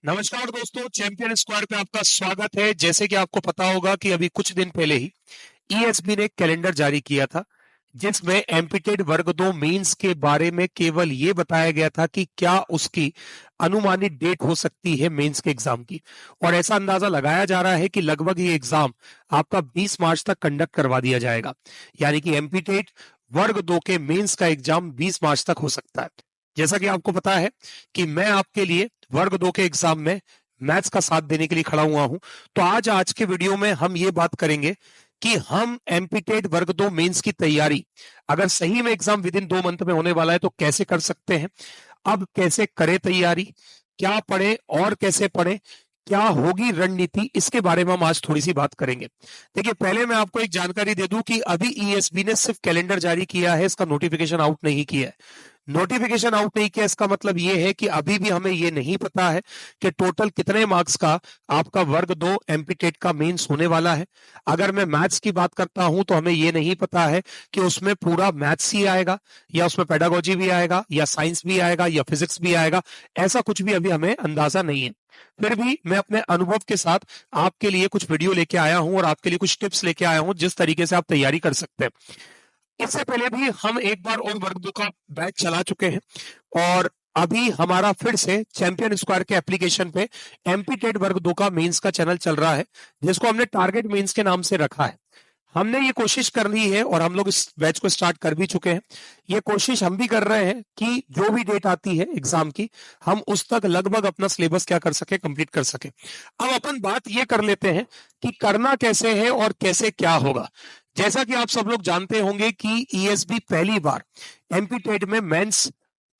नमस्कार दोस्तों, champion square पे आपका स्वागत है। जैसे कि आपको पता होगा कि अभी कुछ दिन पहले ही ईएसबी ने एक कैलेंडर जारी किया था जिसमें एमपीटेड वर्ग 2 मेंस के बारे में केवल ये बताया गया था कि क्या उसकी अनुमानित डेट हो सकती है मेंस के एग्जाम की। और ऐसा अंदाजा लगाया जा रहा है कि लगभग ये एग्जाम आपका 20 मार्च तक कंडक्ट करवा दिया जाएगा, यानी कि एमपीटेड वर्ग 2 के मेंस का एग्जाम 20 मार्च तक हो सकता है। जैसा कि आपको पता है कि मैं आपके लिए वर्ग 2 के एग्जाम में मैथ्स का साथ देने के लिए खड़ा हुआ हूं, तो आज के वीडियो में हम ये बात करेंगे कि हम एमपीटेड वर्ग 2 मेंस की तैयारी, अगर सही में एग्जाम विद इन 2 मंथ में होने वाला है तो कैसे कर सकते हैं, अब कैसे करें तैयारी, क्या पढ़े और कैसे पढ़े, क्या होगी रणनीति, इसके बारे में हम आज थोड़ी सी बात करेंगे। देखिए, पहले मैं आपको एक जानकारी दे दूं कि अभी ईएसबी ने सिर्फ कैलेंडर जारी किया है, इसका नोटिफिकेशन आउट नहीं किया है। नोटिफिकेशन आउट नहीं किया इसका मतलब ये है कि अभी भी हमें ये नहीं पता है कि टोटल कितने मार्क्स का आपका वर्ग 2 एमपीटेट का मेंस होने वाला है। अगर मैं मैथ्स की बात करता हूं तो हमें ये नहीं पता है कि उसमें पूरा मैथ्स ही आएगा या उसमें पेडागोजी भी आएगा या साइंस भी आएगा या फिजिक्स भी आएगा। ऐसा कुछ भी अभी हमें अंदाजा नहीं है। फिर भी मैं अपने अनुभव के साथ आपके लिए कुछ वीडियो लेके आया हूं और आपके लिए कुछ टिप्स लेके आया हूं जिस तरीके से आप तैयारी कर सकते हैं। इससे पहले भी हम एक बार और वर्ग 2 का बैच चला चुके हैं और अभी हमारा फिर से चैंपियन स्क्वायर के एप्लीकेशन पे एमपीटेड वर्ग 2 का मेंस का चैनल चल रहा है, जिसको हमने टारगेट मेंस के नाम से रखा है। हमने ये कोशिश कर ली है और हम लोग इस बैच को स्टार्ट कर भी चुके हैं। ये कोशिश हम भी कर रहे हैं कि जो भी डेट आती है एग्जाम की, हम उस तक लगभग अपना सिलेबस क्या कर सके, कंप्लीट कर सके। अब अपन बात ये कर लेते हैं कि करना कैसे है और कैसे क्या होगा। जैसा कि आप सब लोग जानते होंगे कि ईएसबी पहली बार एमपीटेट में मेंस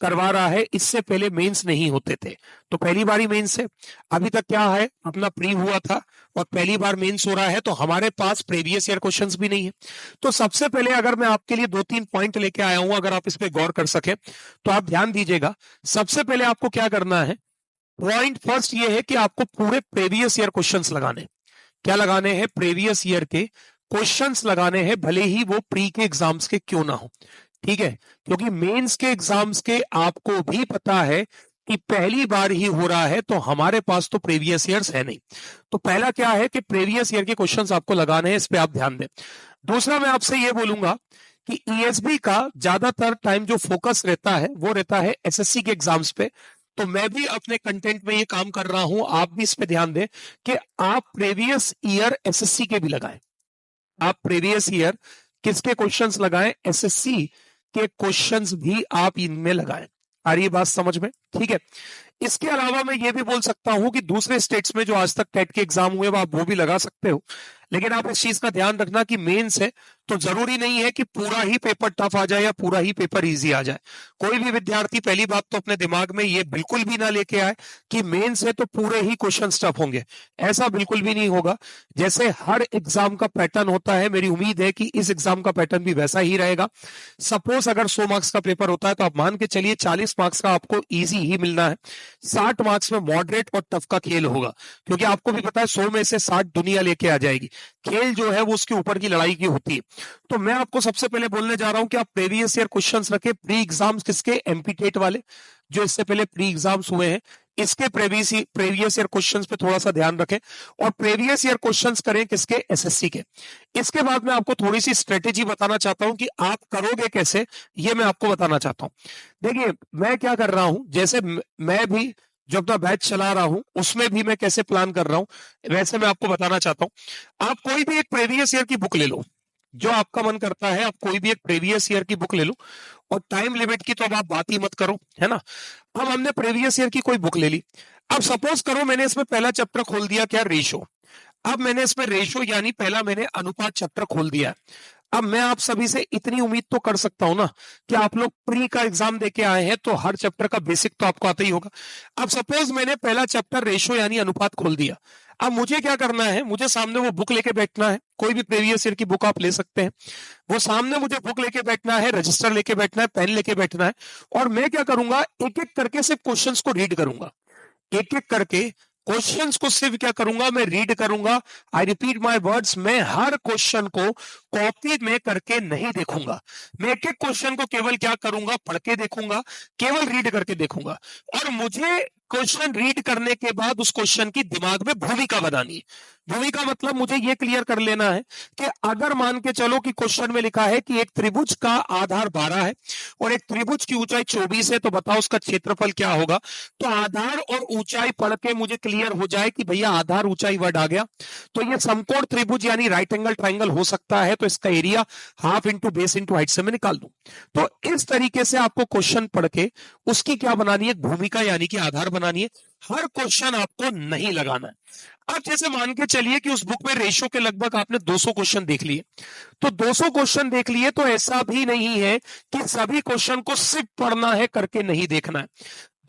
करवा रहा है, इससे पहले मेंस नहीं होते थे, तो पहली बार ही मेंस है। अभी तक क्या है, अपना प्री हुआ था और पहली बार मेंस हो रहा है, तो हमारे पास प्रीवियस ईयर क्वेश्चंस भी नहीं है। तो सबसे पहले अगर मैं आपके लिए 2-3 पॉइंट लेके आया हूं, अगर आप इस पे गौर कर सके तो आप ध्यान दीजिएगा। सबसे पहले आपको क्या करना है, पॉइंट फर्स्ट ये है कि आपको पूरे प्रीवियस ईयर क्वेश्चंस लगाने। क्या लगाने हैं? प्रीवियस ईयर के क्वेश्चंस लगाने हैं, भले ही वो प्री के एग्जाम्स के क्यों ना हो। ठीक है, क्योंकि मेंस के एग्जाम्स के आपको भी पता है कि पहली बार ही हो रहा है, तो हमारे पास तो प्रीवियस ईयर्स है नहीं। तो पहला क्या है कि प्रीवियस ईयर के क्वेश्चंस आपको लगाने हैं, इस पे आप ध्यान दें। दूसरा, मैं आपसे ये बोलूंगा कि ईएसबी का ज्यादातर टाइम जो फोकस रहता है वो रहता है एसएससी के एग्जाम्स पे। तो मैं भी अपने कंटेंट में ये काम कर रहा हूं, आप भी इस पे ध्यान दें कि आप प्रीवियस ईयर एसएससी के भी लगाएं। आप प्रीवियस ईयर किसके क्वेश्चंस लगाएं? एसएससी के क्वेश्चंस भी आप इनमें लगाएं। आ रही है बात समझ में? ठीक है। इसके अलावा मैं ये भी बोल सकता हूं कि दूसरे स्टेट्स में जो आज तक टेट के एग्जाम हुए आप वो भी लगा सकते हो, लेकिन आप इस चीज का ध्यान रखना कि मेंस है तो जरूरी नहीं है कि पूरा ही पेपर टफ आ जाए या पूरा ही पेपर इजी आ जाए। कोई भी विद्यार्थी पहली बात तो अपने दिमाग में ये बिल्कुल भी ना लेके आए कि मेंस है तो पूरे ही क्वेश्चन टफ होंगे। ऐसा बिल्कुल भी नहीं होगा। जैसे हर एग्जाम का पैटर्न होता है, मेरी उम्मीद है कि इस एग्जाम का पैटर्न भी वैसा ही रहेगा। सपोज अगर 100 मार्क्स का पेपर होता है तो आप मान के चलिए 40 मार्क्स का आपको इजी ही मिलना है, 60 मार्क्स में मॉडरेट और टफ का खेल होगा। क्योंकि आपको भी पता है 100 में से 60 दुनिया लेके आ जाएगी। खेल जो है वो उसके ऊपर की लड़ाई की होती है। तो मैं आपको सबसे पहले बोलने जा रहा हूं कि आप प्रीवियस ईयर क्वेश्चंस रखें, प्री एग्जाम्स किसके? एमपीटेट वाले, जो इससे पहले प्री एग्जाम्स हुए हैं, इसके प्रीवियस ईयर क्वेश्चंस पे थोड़ा सा ध्यान रखें और प्रीवियस ईयर क्वेश्चंस करें किसके? एसएससी के। इसके बाद मैं आपको थोड़ी सी स्ट्रेटेजी बताना चाहता हूं कि आप करोगे कैसे, ये मैं आपको बताना चाहता हूं। देखिए, मैं क्या कर रहा हूं, जैसे मैं भी जो अपना बैच चला रहा हूं उसमें भी मैं कैसे प्लान कर रहा हूं, वैसे मैं आपको बताना चाहता हूं। आप कोई भी एक प्रीवियस ईयर की बुक ले लो, जो आपका मन करता है, आप कोई भी एक प्रीवियस ईयर की बुक ले लो। और टाइम लिमिट की तो अब आप बात ही मत करो, है ना। अब हमने प्रीवियस ईयर की कोई बुक ले ली। अब सपोज करो मैंने इसमें पहला चैप्टर खोल दिया, क्या? रेशो। अब मैंने इसमें रेशो यानी पहला मैंने अनुपात चैप्टर खोल दिया। अब मैं आप सभी से इतनी उम्मीद तो कर सकता हूं ना कि आप लोग प्री का एग्जाम देके आए हैं तो हर चैप्टर का बेसिक तो आपको आता ही होगा। अब सपोज मैंने पहला चैप्टर रेशो यानी अनुपात खोल दिया। अब मुझे क्या करना है, मुझे सामने वो बुक लेके बैठना है, कोई भी प्रीवियस ईयर की बुक आप ले सकते हैं। वो सामने मुझे बुक लेके बैठना है, रजिस्टर लेके बैठना है, पेन लेके बैठना है। और मैं क्या करूंगा, एक एक करके सिर्फ क्वेश्चंस को रीड करूंगा। एक एक करके क्वेश्चंस को सिर्फ क्या करूंगा, मैं रीड करूंगा। आई रिपीट माय वर्ड्स, मैं हर क्वेश्चन को कॉपी में करके नहीं देखूंगा। मैं एक एक क्वेश्चन को केवल क्या करूंगा, पढ़ के देखूंगा, केवल रीड करके देखूंगा। और मुझे क्वेश्चन रीड करने के बाद उस क्वेश्चन की दिमाग में भूमिका बनानी है। भूमिका मतलब मुझे यह क्लियर कर लेना है कि अगर मान के चलो कि क्वेश्चन में लिखा है कि एक त्रिभुज का आधार 12 है और एक त्रिभुज की ऊंचाई 24 है, तो बताओ उसका क्षेत्रफल क्या होगा। तो आधार और ऊंचाई पढ़ के मुझे क्लियर हो जाए कि भैया आधार ऊंचाई वर्ड आ गया, तो ये समकोण त्रिभुज यानी राइट एंगल ट्राइंगल हो सकता है, तो इसका area half into base into height से मैं निकाल दूं। तो इस तरीके से आपको क्वेश्चन पढ़ के उसकी क्या बनानी है, भूमिका यानी कि आधार बनानी है। हर क्वेश्चन आपको नहीं लगाना है। अब जैसे मान के चलिए कि उस बुक में रेशो के लगभग आपने 200 क्वेश्चन देख लिए, तो 200 क्वेश्चन देख लिए तो ऐसा भी नहीं है कि सभी क्वेश्चन को सिर्फ पढ़ना है, करके नहीं देखना है।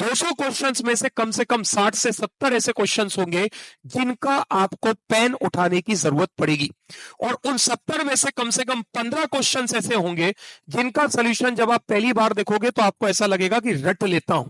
200 क्वेश्चंस में से कम 60 से 70 ऐसे क्वेश्चंस होंगे जिनका आपको पेन उठाने की जरूरत पड़ेगी, और उन 70 में से कम 15 क्वेश्चंस ऐसे होंगे जिनका सॉल्यूशन जब आप पहली बार देखोगे तो आपको ऐसा लगेगा कि रट लेता हूं।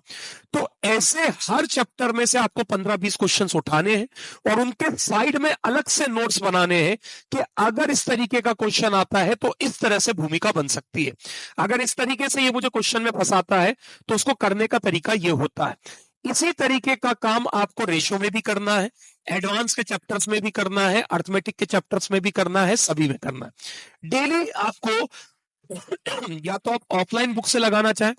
तो ऐसे हर चैप्टर में से आपको 15-20 क्वेश्चंस उठाने हैं और उनके साइड में अलग से नोट्स बनाने हैं कि अगर इस तरीके का क्वेश्चन आता है तो इस तरह से भूमिका बन सकती है, अगर इस तरीके से ये मुझे क्वेश्चन में फंसाता है तो उसको करने का तरीका ये होता है। इसी तरीके का काम आपको रेशो में भी करना है, एडवांस के चैप्टर्स में भी करना है, अर्थमेटिक के चैप्टर्स में भी करना है, सभी में करना है। डेली आपको या तो आप ऑफलाइन बुक से लगाना चाहे,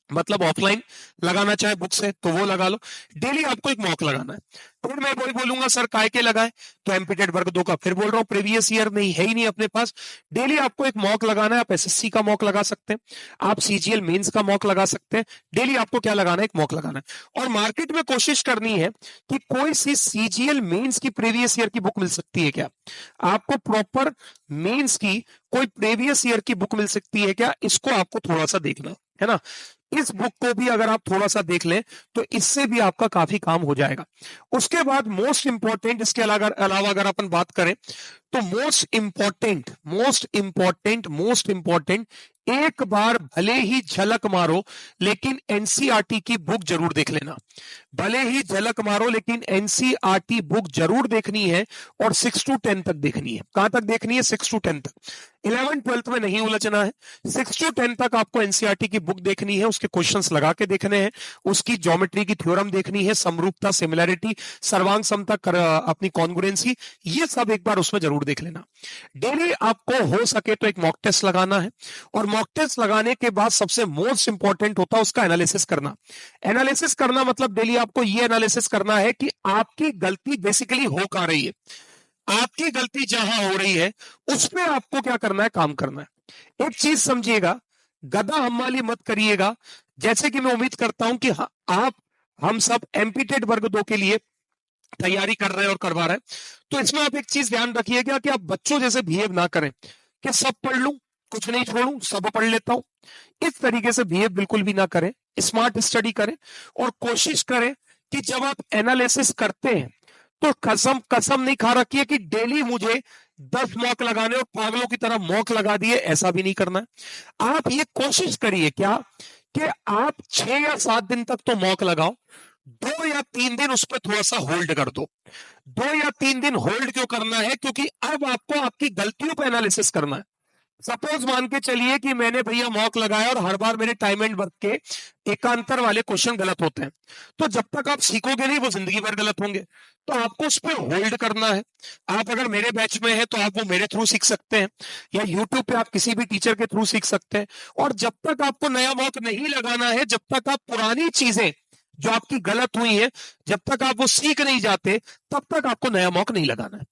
मतलब ऑफलाइन लगाना चाहे बुक से तो वो लगा लो। डेली आपको एक मॉक लगाना है। फिर मैं वही बोलूंगा सर काय के लगाए, तो एमपीटेड वर्ग 2 का फिर बोल रहा हूं, प्रीवियस ईयर में है ही नहीं अपने पास। डेली आपको एक मॉक लगाना है। आप एसएससी का मॉक लगा सकते हैं, आप सीजीएल मेंस का मॉक लगा सकते हैं। डेली आपको क्या लगाना है, एक मॉक लगाना है। और मार्केट में कोशिश करनी है कि कोई सी सीजीएल मेंस की प्रीवियस ईयर की बुक मिल सकती है क्या, आपको प्रॉपर मेंस की कोई प्रीवियस ईयर की बुक मिल सकती है क्या, इसको आपको थोड़ा सा देखना है ना। इस बुक को भी अगर आप थोड़ा सा देख लें तो इससे भी आपका काफी काम हो जाएगा। उसके बाद मोस्ट इंपॉर्टेंट, इसके अलावा अगर अपन बात करें तो मोस्ट इंपॉर्टेंट एक बार भले ही झलक मारो लेकिन एनसीईआरटी की बुक जरूर देख लेना। भले ही झलक मारो लेकिन एनसीईआरटी बुक जरूर देखनी है, और 6 to 10 तक देखनी है। कहां तक देखनी है, 6 to 10 तक। 11th-12th में नहीं उलझना है, 6 to 10 तक आपको एनसीईआरटी की बुक देखनी है, उसके क्वेश्चंस लगा के देखने हैं, उसकी ज्योमेट्री की थ्योरम देखनी है, समरूपता, सिमिलैरिटी, सर्वांग समता, अपनी कॉन्ग्रुएंसी, ये सब एक बार उसमें जरूर देख लेना। डेली आपको हो सके तो एक मॉक टेस्ट लगाना है, और मॉक टेस्ट लगाने के बाद सबसे मोस्ट इंपॉर्टेंट होता है उसका एनालिसिस करना। एनालिसिस करना मतलब डेली आपको ये एनालिसिस करना है कि आपकी गलती बेसिकली हो कहां रही है, आपकी गलती जहां हो रही है उसमें आपको क्या करना है, काम करना है। एक चीज समझिएगा, गधा हमाली मत करिएगा। जैसे कि मैं उम्मीद करता हूं कि आप हम सब एमपीटेड वर्ग 2 के लिए तैयारी कर रहे हैं और करवा रहे हैं, तो इसमें आप एक चीज ध्यान रखिएगा कि आप बच्चों जैसे बिहेव ना करें कि सब पढ़ लूं, कुछ नहीं छोड़ूं, सब पढ़ लेता हूं। इस तरीके से बिहेव बिल्कुल भी ना करें। स्मार्ट स्टडी करें और कोशिश करें कि जब आप एनालिसिस करते हैं तो कसम नहीं खा रखी है कि डेली मुझे 10 मॉक लगाने और पागलों की तरह मॉक लगा दिए, ऐसा भी नहीं करना है। आप ये कोशिश करिए क्या कि आप 6 या 7 दिन तक तो मॉक लगाओ, 2 या 3 दिन उस पर थोड़ा सा होल्ड कर दो। 2 या 3 दिन होल्ड क्यों करना है, क्योंकि अब आपको आपकी गलतियों पर एनालिसिस करना है। सपोज मान के चलिए कि मैंने भैया मॉक लगाया और हर बार मेरे टाइम एंड वर्क के एकांतर वाले क्वेश्चन गलत होते हैं, तो जब तक आप सीखोगे नहीं वो जिंदगी भर गलत होंगे। तो आपको उस पर होल्ड करना है। आप अगर मेरे बैच में हैं तो आप वो मेरे थ्रू सीख सकते हैं, या यूट्यूब पे आप किसी भी टीचर के थ्रू सीख सकते हैं। और जब तक आपको नया मॉक नहीं लगाना है, जब तक आप पुरानी चीजें जो आपकी गलत हुई है जब तक आप वो सीख नहीं जाते, तब तक आपको नया मॉक नहीं लगाना है।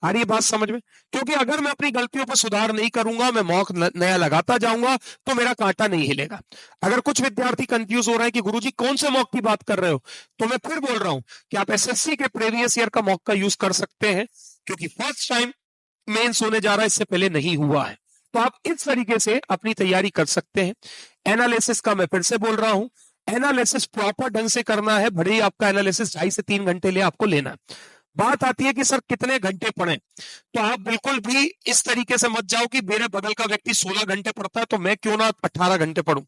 आ रही है बात समझ में? क्योंकि अगर मैं अपनी गलतियों पर सुधार नहीं करूंगा, मैं मॉक नया लगाता जाऊंगा तो मेरा कांटा नहीं हिलेगा। अगर कुछ विद्यार्थी कंफ्यूज हो रहे हैं कि गुरुजी कौन से मॉक की बात कर रहे हो, तो मैं फिर बोल रहा हूं कि आप एसएससी के प्रीवियस ईयर का मॉक का यूज कर सकते हैं, क्योंकि फर्स्ट टाइम मेंस होने जा रहा है, इससे पहले नहीं हुआ है। तो आप इस तरीके से अपनी तैयारी कर सकते हैं। एनालिसिस का मैं फिर से बोल रहा हूं, एनालिसिस प्रॉपर ढंग से करना है, भले ही आपका एनालिसिस 2.5 से 3 घंटे ले आपको लेना है। बात आती है कि सर कितने घंटे पढ़ें, तो आप बिल्कुल भी इस तरीके से मत जाओ कि मेरे बगल का व्यक्ति 16 घंटे पढ़ता है तो मैं क्यों ना 18 घंटे पढ़ूं।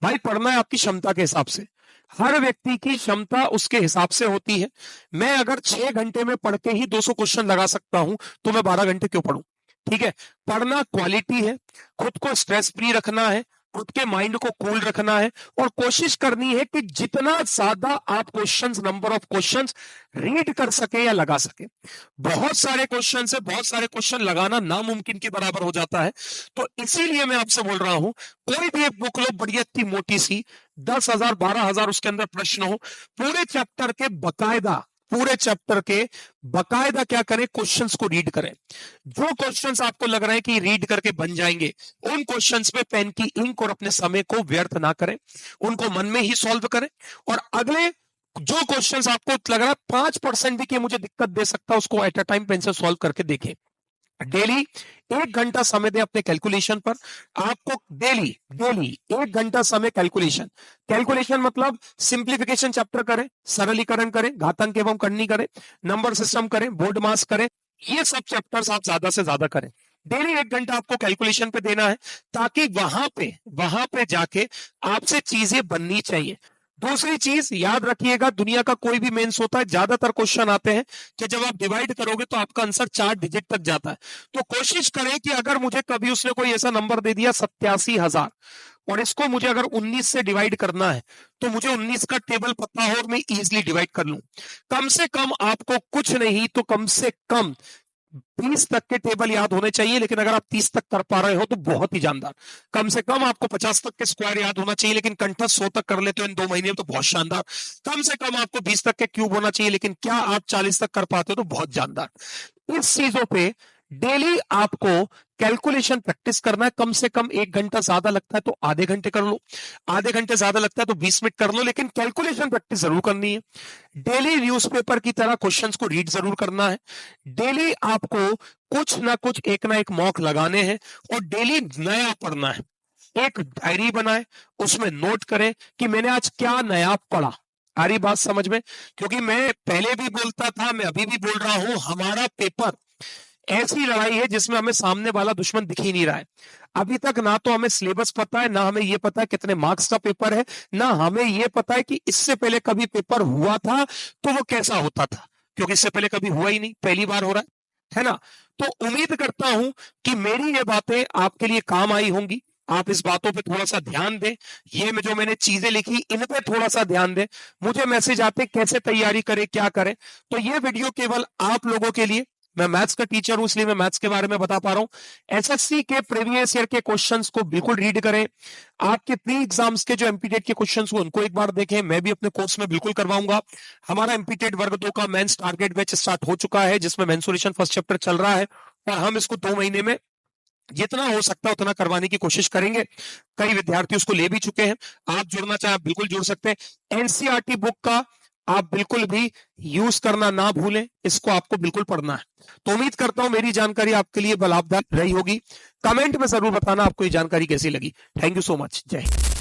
भाई पढ़ना है आपकी क्षमता के हिसाब से, हर व्यक्ति की क्षमता उसके हिसाब से होती है। मैं अगर 6 घंटे में पढ़ के ही 200 क्वेश्चन लगा सकता हूं तो मैं 12 घंटे क्यों पढ़ूं? ठीक है, पढ़ना क्वालिटी है, खुद को स्ट्रेस फ्री रखना है, खुद के माइंड को कूल रखना है और कोशिश करनी है कि जितना ज्यादा आप questions, number of questions read कर सके या लगा सके। बहुत सारे क्वेश्चन है, बहुत सारे क्वेश्चन लगाना नामुमकिन के बराबर हो जाता है। तो इसीलिए मैं आपसे बोल रहा हूं, कोई भी एक बुक लो, बढ़िया इतनी मोटी सी, 10,000 12,000 उसके अंदर प्रश्न हो, पूरे चैप्टर के बकायदा, पूरे चैप्टर के बकायदा क्या करें, क्वेश्चंस को रीड करें। जो क्वेश्चंस आपको लग रहा है कि रीड करके बन जाएंगे, उन क्वेश्चंस पे पेन की इंक और अपने समय को व्यर्थ ना करें, उनको मन में ही सॉल्व करें। और अगले जो क्वेश्चंस आपको लग रहा है 5% भी कि मुझे दिक्कत दे सकता है, उसको एट अ टाइम पेन से सॉल्व करके देखें। डेली 1 घंटा समय दें अपने कैलकुलेशन पर। आपको डेली डेली 1 घंटा समय कैलकुलेशन, कैलकुलेशन मतलब सिंप्लीफिकेशन चैप्टर करें, सरलीकरण करें, घातांक एवं करनी करें, नंबर सिस्टम करें, बोर्ड मास करें, ये सब चैप्टर्स आप ज्यादा से ज्यादा करें। डेली 1 घंटा आपको कैलकुलेशन पे देना है, ताकि वहां पे जाके आपसे चीजें बननी चाहिए। दूसरी चीज याद रखिएगा, दुनिया का कोई भी मेंस होता है, ज्यादातर क्वेश्चन आते हैं कि जब आप डिवाइड करोगे तो आपका आंसर 4 डिजिट तक जाता है। तो कोशिश करें कि अगर मुझे कभी उसने कोई ऐसा नंबर दे दिया 87,000 और इसको मुझे अगर 19 से डिवाइड करना है, तो मुझे 19 का टेबल पता हो और मैं इजीली डिवाइड कर लूं। कम से कम आपको कुछ नहीं तो कम से कम 20 तक के टेबल याद होने चाहिए, लेकिन अगर आप 30 तक कर पा रहे हो तो बहुत ही जानदार। कम से कम आपको 50 तक के स्क्वायर याद होना चाहिए, लेकिन कंठस्थ 100 तक कर लेते हो इन 2 महीने में तो बहुत शानदार। कम से कम आपको 20 तक के क्यूब होना चाहिए, लेकिन क्या आप 40 तक कर पाते हो तो बहुत जानदार। इस चीजों पे डेली आपको कैलकुलेशन प्रैक्टिस करना है। कम से कम 1 घंटा ज्यादा लगता है तो आधे घंटे कर लो, आधे घंटे ज्यादा लगता है तो 20 मिनट कर लो, लेकिन कैलकुलेशन प्रैक्टिस जरूर करनी है। डेली न्यूज़पेपर की तरह क्वेश्चंस को रीड जरूर करना है। डेली आपको कुछ ना कुछ, एक ना एक मॉक लगाने हैं और डेली नया पढ़ना है। एक डायरी बनाए, उसमें नोट करें कि मैंने आज क्या नया पढ़ा। आ रही बात समझ में? क्योंकि मैं पहले भी बोलता था, मैं अभी भी बोल रहा हूं, हमारा पेपर ऐसी लड़ाई है जिसमें हमें सामने वाला दुश्मन दिख ही नहीं रहा है। अभी तक ना तो हमें सिलेबस पता है, ना हमें यह पता है कितने मार्क्स का पेपर है, ना हमें यह पता है कि इससे पहले कभी पेपर हुआ था तो वो कैसा होता था, क्योंकि इससे पहले कभी हुआ ही नहीं, पहली बार हो रहा है ना। तो उम्मीद करता हूं कि मेरी ये बातें आपके लिए काम आई होंगी। आप इस बातों पे थोड़ा सा ध्यान दें, ये जो मैंने चीजें लिखी इन पे थोड़ा सा ध्यान दें। मुझे मैसेज आते कैसे तैयारी करें, क्या करें, तो ये वीडियो केवल आप लोगों के लिए। मैं मैथ्स का टीचर हूं, इसलिए मैं मैथ्स के बारे में बता पा रहा हूं। एसएससी के प्रीवियस ईयर के क्वेश्चंस को बिल्कुल रीड करें। आपके प्री एग्जाम्स के जो एमपीटेट के क्वेश्चंस हो उनको एक बार देखें, मैं भी अपने कोर्स में बिल्कुल करवाऊंगा। हमारा एमपीटेट वर्ग 2 का मेंस टारगेट बैच स्टार्ट हो चुका है, जिसमें मेंसुरेशन फर्स्ट चैप्टर चल रहा है और हम इसको 2 महीने में जितना हो सकता है उतना करवाने की कोशिश करेंगे। कई विद्यार्थी उसको ले भी चुके हैं। आप जुड़ना चाहे आप बिल्कुल जुड़ सकते हैं। एनसीईआरटी बुक का आप बिल्कुल भी यूज करना ना भूलें, इसको आपको बिल्कुल पढ़ना है। तो उम्मीद करता हूं मेरी जानकारी आपके लिए लाभदायक रही होगी। कमेंट में जरूर बताना आपको ये जानकारी कैसी लगी। Thank you so much. जय हिंद।